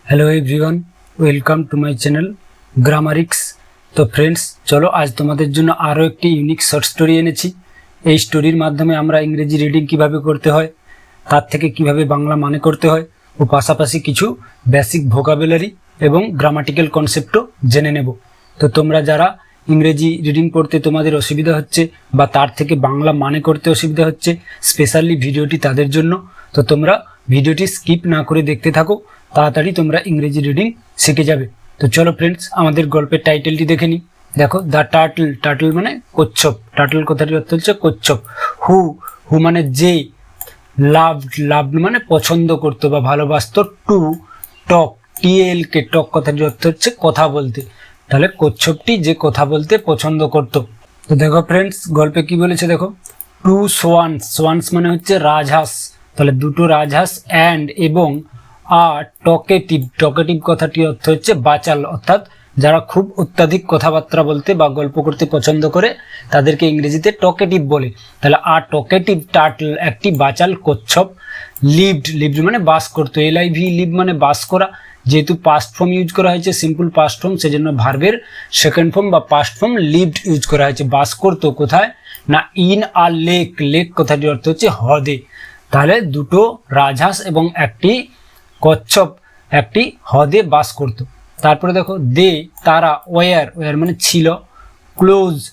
Hello everyone, welcome to my channel Grammarix. तो friends चलो आज तुम्हारे জন্য আরো একটি ইউনিক শর্ট স্টোরি এনেছি। এই স্টোরির মাধ্যমে আমরা ইংরেজি রিডিং কিভাবে করতে হয়, তার থেকে কিভাবে বাংলা মানে করতে হয় ও পাশাপাশি কিছু বেসিক ভোকাবুলারি এবং গ্রামাটিক্যাল কনসেপ্টও জেনে নেব। তো তোমরা যারা ইংরেজি রিডিং পড়তে তোমাদের অসুবিধা হচ্ছে বা তার থেকে বাংলা মানে করতে অসুবিধা হচ্ছে, স্পেশালি ভিডিওটি তাদের জন্য। তো তোমরা ভিডিওটি স্কিপ না করে দেখতে থাকো, তাড়াতাড়ি তোমরা ইংরেজি রিডিং শিখে যাবে। তো চলো ফ্রেন্ডস আমাদের গল্পের টাইটেলটি দেখে নিই। দেখো, দ্য টার্টল। টার্টল মানে কচ্ছপ। টার্টল কথাটির অর্থ হচ্ছে কচ্ছপ। হু হু মানে যে। লাভড। লাভড মানে পছন্দ করতো বা ভালোবাসতো। To talk. টিএলকে টক কথাটির অর্থ হচ্ছে কথা বলতে। তাহলে কচ্ছপটি যে কথা বলতে পছন্দ করত। তো দেখো ফ্রেন্ডস গল্পে কি বলেছে দেখো, টু সোয়ানস। সোয়ানস মানে হচ্ছে রাজহাঁস। তাহলে দুটো রাজহাঁস অ্যান্ড এবং আর টকেটিভ। টকেটিভ কথাটি অর্থ হচ্ছে বাচাল, অর্থাৎ যারা খুব অত্যাধিক কথাবার্তা বলতে বা গল্প করতে পছন্দ করে তাদেরকে ইংরেজিতে টকেটিভ বলে। তাহলে আর টকেটিভ টার্টল একটি বাচাল কচ্ছপ। লিভড। লিভড মানে বাস করতো। LIV লিভ মানে বাস করা। যেহেতু পাস্ট ফর্ম ইউজ করা হয়েছে, সিম্পল পাস্ট ফর্ম, সেজন্য ভার্বের সেকেন্ড ফর্ম বা পাস্ট ফর্ম লিভড ইউজ করা হয়েছে। বাস করতো কোথায় না ইন আ লেক। লেক কথাটির অর্থ হচ্ছে হ্রদে। তাহলে দুটো রাজহাঁস এবং একটি কচ্ছপ একটি হ্রদে বাস করত। তারপরে দেখো দে তারা, ওয়ার। ওয়ার মানে ছিল। Close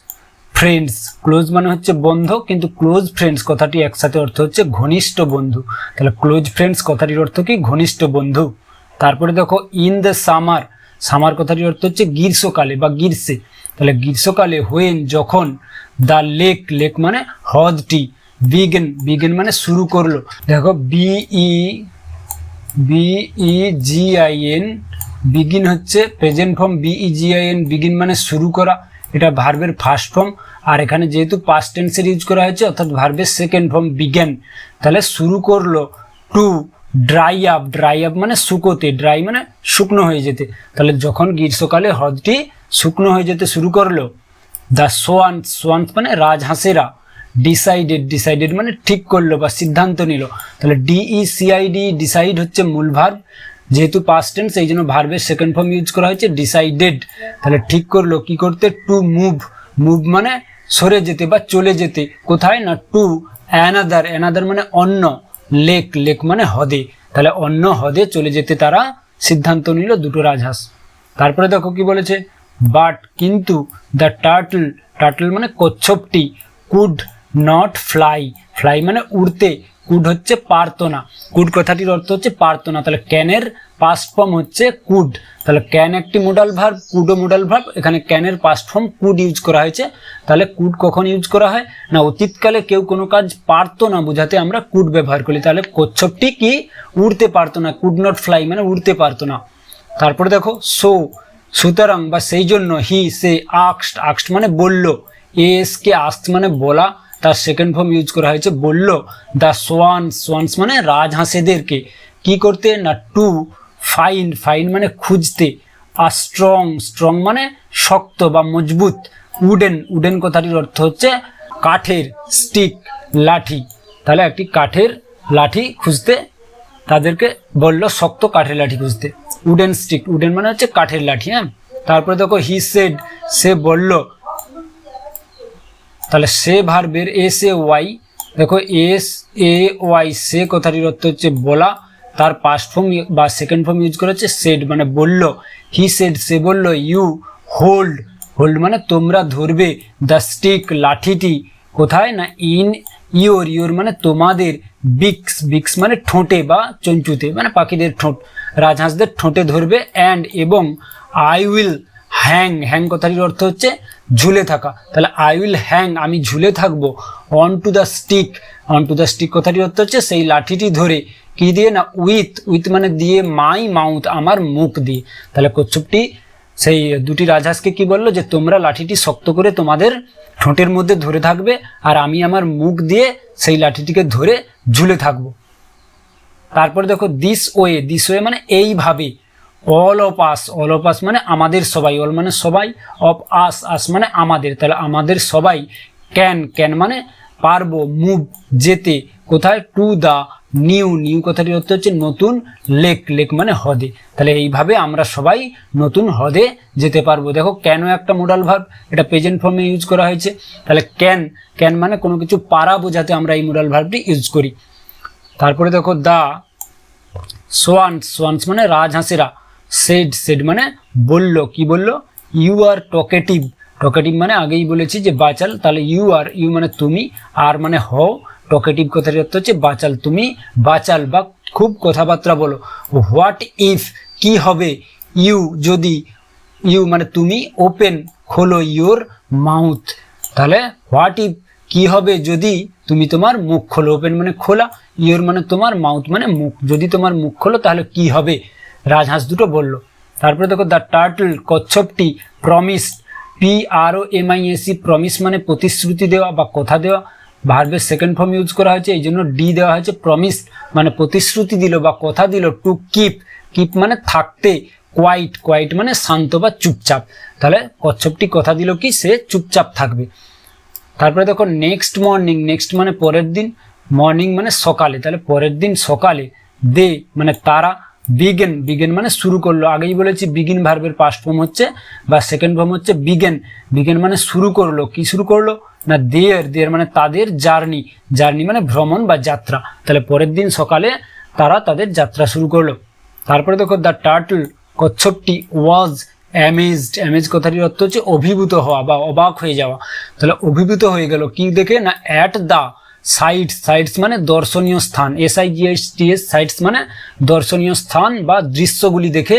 friends. ক্লোজ মানে হচ্ছে বন্ধু, কিন্তু ক্লোজ ফ্রেন্ডস কথাটি একসাথে অর্থ হচ্ছে ঘনিষ্ঠ বন্ধু। তাহলে ক্লোজ ফ্রেন্ডস কথাটির অর্থ কি ঘনিষ্ঠ বন্ধু। তারপরে দেখো ইন দ্য সামার। সামার কথাটির অর্থ হচ্ছে গ্রীষ্মকালে বা গ্রীষ্মে। তাহলে গ্রীষ্মকালে হোয়েন যখন দ্য লেক। লেক মানে হ্রদটি। বিগেন। বিগেন মানে শুরু করলো। দেখো BEGIN। বিগিন হচ্ছে প্রেজেন্ট ফর্ম। BEGIN বিগিন মানে শুরু করা, এটা ভার্বের ফার্স্ট ফর্ম। আর এখানে যেহেতু পাস্ট টেন্সের ইউজ করা হয়েছে অর্থাৎ ভার্বের সেকেন্ড ফর্ম বিজ্ঞান। তাহলে শুরু করলো। To dry up. Dry up মানে শুকোতে। ড্রাই মানে শুকনো হয়ে যেতে। তাহলে যখন গ্রীষ্মকালে হ্রদটি শুকনো হয়ে যেতে শুরু করলো। দ্য সোয়ানস। সোয়ানস মানে রাজহাঁসেরা। ডিসাইডেড। ডিসাইডেড মানে ঠিক করলো বা সিদ্ধান্ত নিল। তাহলে DECID ডিসাইড হচ্ছে মূল ভার্ব, যেহেতু পাস্ট টেন্স এই জন্য ভার্বের সেকেন্ড ফর্ম ইউজ করা হয়েছে ডিসাইডেড। তাহলে ঠিক করলো কি করতে, টু মুভ। মুভ মানে সরে যেতে বা চলে যেতে। কোথায় না টু অ্যানাদার। অ্যানাদার মানে অন্য। লেক। লেক মানে হ্রদে। তাহলে অন্য হ্রদে চলে যেতে তারা সিদ্ধান্ত নিল দুটো রাজহাঁস। তারপরে দেখো কি বলেছে, বাট কিন্তু দ্য টার্টল। টার্টল মানে কচ্ছপটি কুড নট ফ্লাই। ফ্লাই মানে উড়তে। কুড হচ্ছে পারতো না। কুড কথাটির অর্থ হচ্ছে পারতো না। তাহলে ক্যানের পাস্ট ফর্ম হচ্ছে কুড। তাহলে ক্যান একটি মোডাল ভার্ব, কুডও মোডাল ভার্ব। এখানে ক্যানের পাস্ট ফর্ম কুড ইউজ করা হয়েছে। তাহলে কুড কখন ইউজ করা হয় না অতীতকালে কেউ কোনো কাজ পারতো না বোঝাতে আমরা কুড ব্যবহার করি। তাহলে কচ্ছপটি কি উড়তে পারতো না। কুড নট ফ্লাই মানে উড়তে পারতো না। তারপরে দেখো সো সুতরাং বা সেই জন্য হি সে আক্সড। আক্সড মানে বলল। ASK আস্ক মানে বলা, তার সেকেন্ড ফর্ম ইউজ করা হয়েছে বলল। দ্য সোয়ানস। সোয়ানস মানে রাজহাঁসেদেরকে কি করতে না টু ফাইন্ড। ফাইন্ড মানে খুঁজতে। আর স্ট্রং। স্ট্রং মানে শক্ত বা মজবুত। উডেন। উডেন কথাটির অর্থ হচ্ছে কাঠের। স্টিক লাঠি। তাহলে একটি কাঠের লাঠি খুঁজতে তাদেরকে বলল শক্ত কাঠের লাঠি খুঁজতে। Wooden stick. উডেন মানে হচ্ছে কাঠের লাঠি। হ্যাঁ, তারপরে দেখো হি সেড সে বলল। তাহলে সে ভার্বের SAY। দেখো SAY সে কথাটির অর্থ হচ্ছে বলা, তার পাস্ট ফর্ম বা সেকেন্ড ফর্ম ইউজ করা হচ্ছে সেড মানে বলল। হি সেড সে বলল। You hold. হোল্ড মানে তোমরা ধরবে। দ্য স্টিক লাঠিটি কোথায় না ইন ইয়োর। ইয়োর মানে তোমাদের। বিক্স। বিক্স মানে ঠোঁটে বা চঞ্চুতে মানে পাখিদের ঠোঁট। রাজহাঁসদের ঠোঁটে ধরবে। অ্যান্ড এবং আই উইল হ্যাং। হ্যাং কথাটির অর্থ হচ্ছে ঝুলে থাকা। তাহলে আই উইল হ্যাং আমি ঝুলে থাকবো। On to the stick. On to the stick কথাটির অর্থ হচ্ছে সেই লাঠিটি ধরে। কি দিয়ে না উইথ। উইথ মানে দিয়ে, মাই মাউথ আমার মুখ দিয়ে। তাহলে কচ্ছপটি সেই দুটি রাজহাঁসকে কি বললো যে তোমরা লাঠিটি শক্ত করে তোমাদের ঠোঁটের মধ্যে ধরে থাকবে আর আমি আমার মুখ দিয়ে সেই লাঠিটিকে ধরে ঝুলে থাকবো। তারপরে দেখো দিস ওয়ে। দিস ওয়ে মানে এইভাবে। All of us. All of us মানে আমাদের সবাই। অল মানে সবাই। Of us. আস মানে আমাদের। তাহলে আমাদের সবাই। ক্যান। ক্যান মানে পারবো। মুভ যেতে। কোথায় টু দ্য নিউ, নিউ কথাটির অর্থ হচ্ছে নতুন, লেক, লেক মানে হ্রদে। তাহলে এইভাবে আমরা সবাই নতুন হ্রদে যেতে পারবো। দেখো ক্যানও একটা মোডাল ভার্ব, এটা প্রেজেন্ট ফর্মে ইউজ করা হয়েছে। তাহলে ক্যান, ক্যান মানে কোনো কিছু পারা বোঝাতে আমরা এই মোডাল ভার্বটি ইউজ করি। তারপরে দেখো দা সোয়ান্স, সোয়ান্স মানে রাজহাঁসেরা। সেড, সেড মানে বলল, কি বলল? ইউ আর টকেটিভ, টকেটিভ মানে আগেই বলেছি যে বাচাল। তাহলে ইউ আর, ইউ মানে তুমি, আর মানে হও, টকেটিভ কথার অর্থ হচ্ছে বাচাল, তুমি বাচাল বা খুব কথাবার্তা বলো। হোয়াট ইফ, কি হবে? ইউ যদি, ইউ মানে তুমি, ওপেন খোলো, ইউর মাউথ। তাহলে হোয়াট ইফ কি হবে যদি তুমি তোমার মুখ খোলো, ওপেন মানে খোলা, ইউর মানে তোমার, মাউথ মানে মুখ, যদি তোমার মুখ খোলো তাহলে কি হবে? রাজহাঁস দুটো বলল। তারপরে দেখো দ্য টার্টল, কচ্ছপটি, প্রমিস, PROMISE, প্রমিস মানে প্রতিশ্রুতি দেওয়া বা কথা দেওয়া। ভার্বের সেকেন্ড ফর্ম ইউজ করা হয়েছে, এই জন্য ডি দেওয়া হয়েছে। প্রমিস মানে প্রতিশ্রুতি দিল বা কথা দিল। টু কিপ, কিপ মানে থাকতে। কোয়াইট, কোয়াইট মানে শান্ত বা চুপচাপ। তাহলে কচ্ছপটি কথা দিল কি সে চুপচাপ থাকবে। তারপরে দেখো নেক্সট মর্নিং, নেক্সট মানে পরের দিন, মর্নিং মানে সকালে, তাহলে পরের দিন সকালে। দে মানে তারা। বিগেন, বিগেন মানে শুরু করলো, আগেই বলেছি বিগিন ভার্বের পাস্ট ফর্ম হচ্ছে বা সেকেন্ড ফর্ম হচ্ছে বিগেন। বিগেন মানে শুরু করলো, কি শুরু করলো? না দেয়ার, দেয়ার মানে তাদের, জার্নি, জার্নি মানে ভ্রমণ বা যাত্রা। তাহলে পরের দিন সকালে তারা তাদের যাত্রা শুরু করলো। তারপরে দেখো দ্য টার্টল, কচ্ছপটি, ওয়াজ অ্যামেজড, অ্যামেজ কথাটির অর্থ হচ্ছে অভিভূত হওয়া বা অবাক হয়ে যাওয়া। তাহলে অভিভূত হয়ে গেল কি দেখে? না অ্যাট দ্য সাইটস, সাইটস মানে দর্শনীয় স্থান, SIGHTS, সাইটস মানে দর্শনীয় স্থান বা দৃশ্যগুলি দেখে।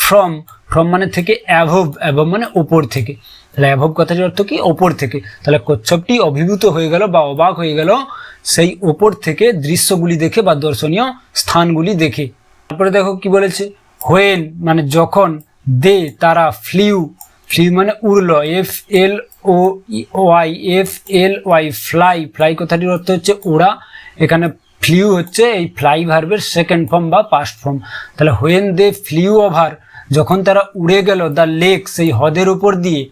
ফ্রম, ফ্রম মানে থেকে। অ্যাভব, অ্যাভব মানে ওপর থেকে। তাহলে অ্যাভব কথাটির অর্থ কি? ওপর থেকে। তাহলে কচ্ছপটি অভিভূত হয়ে গেল বা অবাক হয়ে গেল সেই ওপর থেকে দৃশ্যগুলি দেখে বা দর্শনীয় স্থানগুলি দেখে। তারপরে দেখো কি বলেছে? হোয়েন মানে যখন। দে তারা। ফ্লিউ, ফ্লিউ মানে উড়লো, FLOY, ফ্লাই, ফ্লাই কথাটির অর্থ হচ্ছে ওড়া। এখানে ফ্লিউ হচ্ছে এই ফ্লাই ভার্বের সেকেন্ড ফর্ম বা পাস্ট ফর্ম। তাহলে হোয়েন দে ফ্লিউ ওভার, যখন তারা উড়ে গেল, দ্য লেক সেই হ্রদের উপর দিয়ে।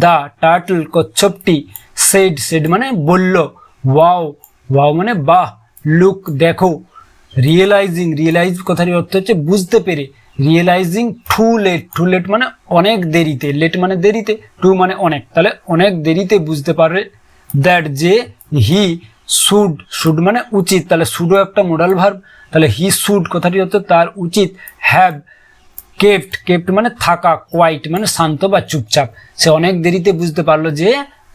দ্য টার্টল কচ্ছপটি, সেড, সেড মানে বলল। ওয়াও, ওয়াও মানে বাহ। লুক দেখো। রিয়েলাইজিং, রিয়েলাইজ কথাটির অর্থ হচ্ছে বুঝতে পেরে। Realizing too late, too late মানে অনেক দেরিতে, লেট মানে দেরিতে, টু মানে অনেক, তাহলে অনেক দেরিতে বুঝতে পারে। দ্যাট যে হি শুড, শুড মানে উচিত, তাহলে শুডও একটা মোডাল ভার্ব। তাহলে হি শুড কথাটি হচ্ছে তার উচিত। হ্যাভ কেপ্ট, কেপ্ট মানে থাকা। কোয়াইট মানে শান্ত বা চুপচাপ। সে অনেক দেরিতে বুঝতে পারলো যে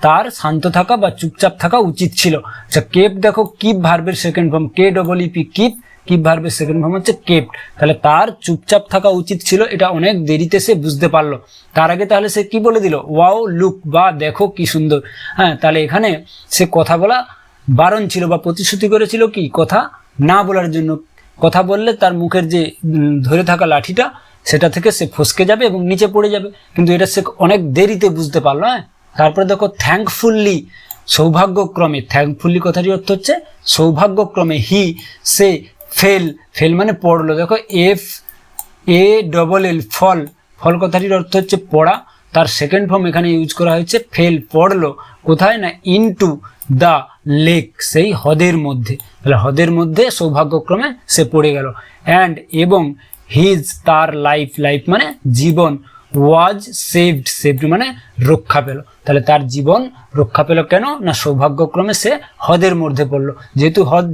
তার শান্ত থাকা বা চুপচাপ থাকা উচিত ছিল। আচ্ছা কেপ দেখো কিপ ভার্বের second form, KEEP, keep, keep ভার্বের সেকেন্ড ফর্ম হচ্ছে কেপ্ট। তাহলে তার চুপচাপ থাকা উচিত ছিল, এটা অনেক দেরিতে সে বুঝতে পারলো। তার আগে তাহলে সে কি বলে দিল? ওয়াও লুক বা দেখো কি সুন্দর। হ্যাঁ, তাহলে এখানে সে কথা বলা বারণ ছিল বা প্রতিশ্রুতি করেছিল কি কথা না বলার জন্য। কথা বললে তার মুখের যে ধরে থাকা লাঠিটা সেটা থেকে সে ফসকে যাবে এবং নিচে পড়ে যাবে, কিন্তু এটা সে অনেক দেরিতে বুঝতে পারলো। হ্যাঁ, তারপরে দেখো থ্যাঙ্কফুল্লি, সৌভাগ্যক্রমে। থ্যাঙ্কফুল্লি কথাটির অর্থ হচ্ছে সৌভাগ্যক্রমে। হি সে ফেল, ফেল মানে পড়লো। দেখো FALL, ফল, ফল কথাটির অর্থ হচ্ছে পড়া। তার সেকেন্ড ফর্ম এখানে ইউজ করা হয়েছে ফেল, পড়লো। কোথায়? না ইনটু দ্য লেক, সেই হ্রদের মধ্যে। তাহলে হ্রদের মধ্যে সৌভাগ্যক্রমে সে পড়ে গেল। অ্যান্ড এবং হিজ তার লাইফ, লাইফ মানে জীবন। ওয়াজ সেভড, সেভড মানে রক্ষা পেল। তাহলে তার জীবন রক্ষা পেল কেন? না সৌভাগ্যক্রমে সে হ্রদের মধ্যে পড়লো। যেহেতু হ্রদ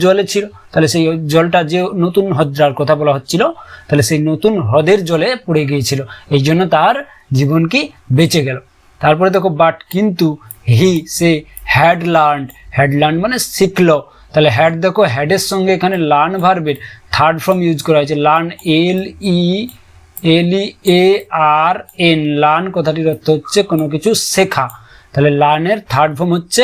জলে ছিল, তাহলে সেই জলটা যে নতুন হ্রদটার কথা বলা হচ্ছিল, তাহলে সেই নতুন হ্রদের জলে পড়ে গিয়েছিল, এই জন্য তার জীবন কি বেঁচে গেল। তারপরে দেখো বাট কিন্তু, হি সে হ্যাড লার্নড, হ্যাড লার্ন মানে শিখলো। তাহলে হ্যাড দেখো হ্যাডের সঙ্গে এখানে লার্ন ভার্বের থার্ড ফর্ম ইউজ করা হয়েছে। লার্ন, LEARN, লার্ন কথাটির অর্থ হচ্ছে কোনো কিছু শেখা। তাহলে লার্নের থার্ড ফর্ম হচ্ছে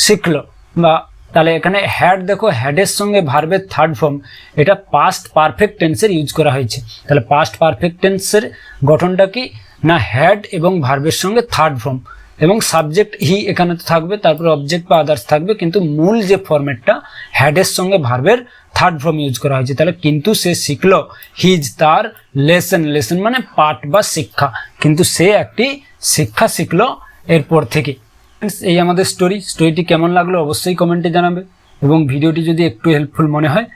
শিখলো বা। তাহলে এখানে হ্যাড দেখো হ্যাডের সঙ্গে ভার্বের থার্ড ফর্ম, এটা পাস্ট পারফেক্ট টেন্সের ইউজ করা হয়েছে। তাহলে পাস্ট পারফেক্ট টেন্সের গঠনটা কি? না হ্যাড এবং ভার্বের সঙ্গে থার্ড ফর্ম এবং সাবজেক্ট হি এখানে তো থাকবে, তারপরে অবজেক্ট বা আদার্স থাকবে, কিন্তু মূল যে ফরম্যাটটা হ্যাডের সঙ্গে ভার্বের থার্ড ফর্ম ইউজ করা হয়েছে। তাহলে কিন্তু সে শিখলো, হিজ তার, লেসন, লেসন মানে পাঠ বা শিক্ষা, কিন্তু সে একটি শিক্ষা শিখলো এরপর থেকে। এই আমাদের স্টোরিটি কেমন লাগলো অবশ্যই কমেন্টে জানাবে এবং ভিডিওটি যদি একটু হেল্পফুল মনে হয়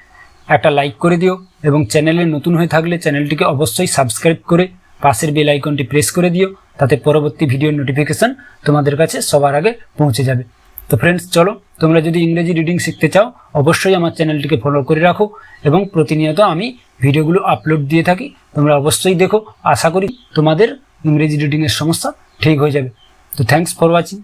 একটা লাইক করে দিও এবং চ্যানেলে নতুন হয়ে থাকলে চ্যানেলটিকে অবশ্যই সাবস্ক্রাইব করে পাশের বেল আইকনটি প্রেস করে দিও, তাতে পরবর্তী ভিডিওর নোটিফিকেশন তোমাদের কাছে সবার আগে পৌঁছে যাবে। তো ফ্রেন্ডস চলো, তোমরা যদি ইংরেজি রিডিং শিখতে চাও অবশ্যই আমার চ্যানেলটিকে ফলো করে রাখো এবং প্রতিনিয়ত আমি ভিডিওগুলো আপলোড দিয়ে থাকি, তোমরা অবশ্যই দেখো। আশা করি তোমাদের ইংরেজি রিডিংয়ের সমস্যা ঠিক হয়ে যাবে। তো থ্যাঙ্কস ফর ওয়াচিং।